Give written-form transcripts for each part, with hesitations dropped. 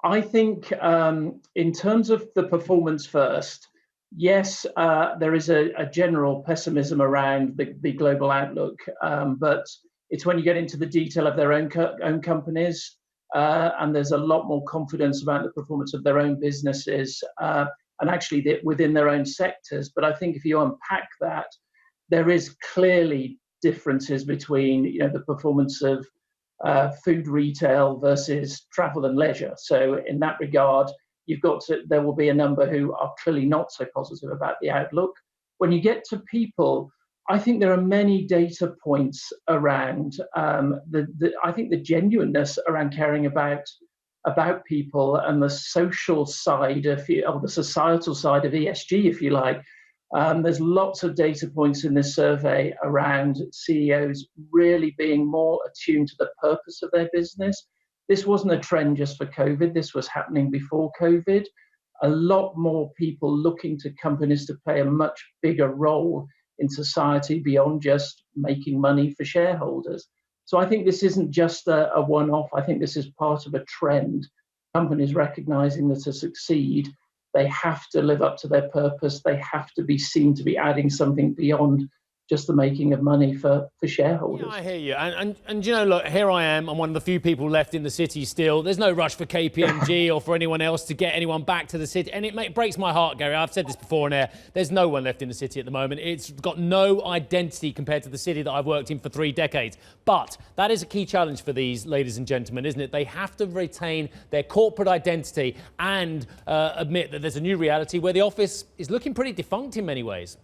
I think in terms of the performance first, yes, there is a general pessimism around the global outlook, but it's when you get into the detail of their own companies, and there's a lot more confidence about the performance of their own businesses, and actually within their own sectors. But I think if you unpack that, there is clearly differences between the performance of food retail versus travel and leisure. So in that regard, there will be a number who are clearly not so positive about the outlook. When you get to people, I think there are many data points around I think the genuineness around caring about people and the social side or the societal side of ESG, if you like. There's lots of data points in this survey around CEOs really being more attuned to the purpose of their business. This wasn't a trend just for COVID. This was happening before COVID. A lot more people looking to companies to play a much bigger role in society beyond just making money for shareholders. So I think this isn't just a one-off. I think this is part of a trend. Companies recognizing that to succeed, they have to live up to their purpose. They have to be seen to be adding something beyond just the making of money for shareholders. Yeah, I hear you. And look, here I am. I'm one of the few people left in the city still. There's no rush for KPMG or for anyone else to get anyone back to the city. And it breaks my heart, Gary. I've said this before on air. There's no one left in the city at the moment. It's got no identity compared to the city that I've worked in for 3 decades. But that is a key challenge for these ladies and gentlemen, isn't it? They have to retain their corporate identity and admit that there's a new reality where the office is looking pretty defunct in many ways.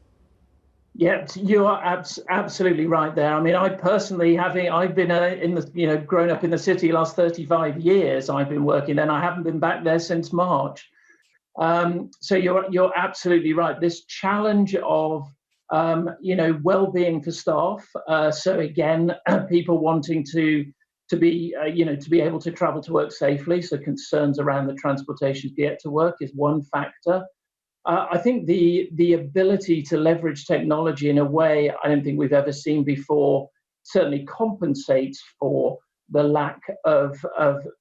Yeah, you are absolutely right there. I mean, I personally, I've been grown up in the city the last 35 years. I've been working there, and I haven't been back there since March. So you're absolutely right. This challenge of well-being for staff. So again, people wanting to be able to travel to work safely. So concerns around the transportation to get to work is one factor. I think the ability to leverage technology in a way I don't think we've ever seen before certainly compensates for the lack of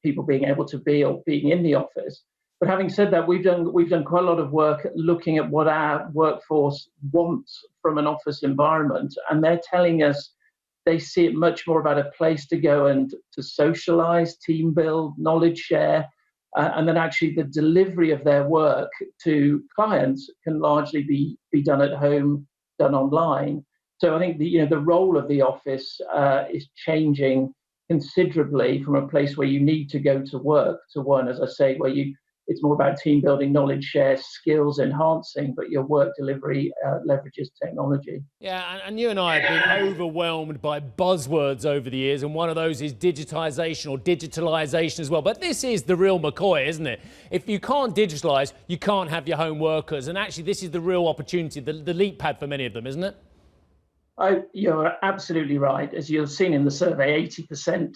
people being able to be or being in the office. But having said that, we've done quite a lot of work looking at what our workforce wants from an office environment, and they're telling us they see it much more about a place to go and to socialize, team build, knowledge share. And then actually the delivery of their work to clients can largely be done at home, done online. So I think the role of the office is changing considerably from a place where you need to go to work to one, as I say, where it's more about team building, knowledge share, skills enhancing, but your work delivery leverages technology. Yeah, and you and I have been overwhelmed by buzzwords over the years, and one of those is digitization or digitalization as well. But this is the real McCoy, isn't it? If you can't digitalize, you can't have your home workers. And actually, this is the real opportunity, the leap pad for many of them, isn't it? You're absolutely right. As you've seen in the survey, 80%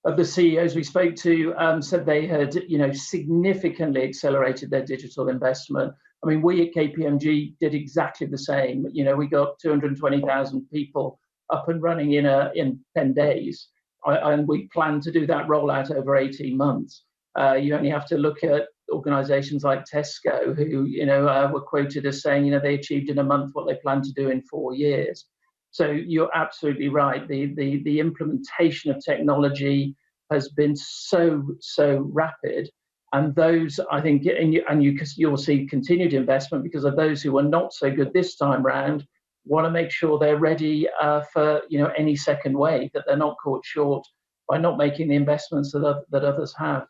of the CEOs we spoke to said they had, significantly accelerated their digital investment. I mean, we at KPMG did exactly the same. We got 220,000 people up and running in 10 days, and we plan to do that rollout over 18 months. You only have to look at organizations like Tesco, who were quoted as saying they achieved in a month what they plan to do in 4 years. So you're absolutely right. The implementation of technology has been so rapid, and those, I think, you'll see continued investment because of those who are not so good this time round want to make sure they're ready for any second wave, that they're not caught short by not making the investments that others have.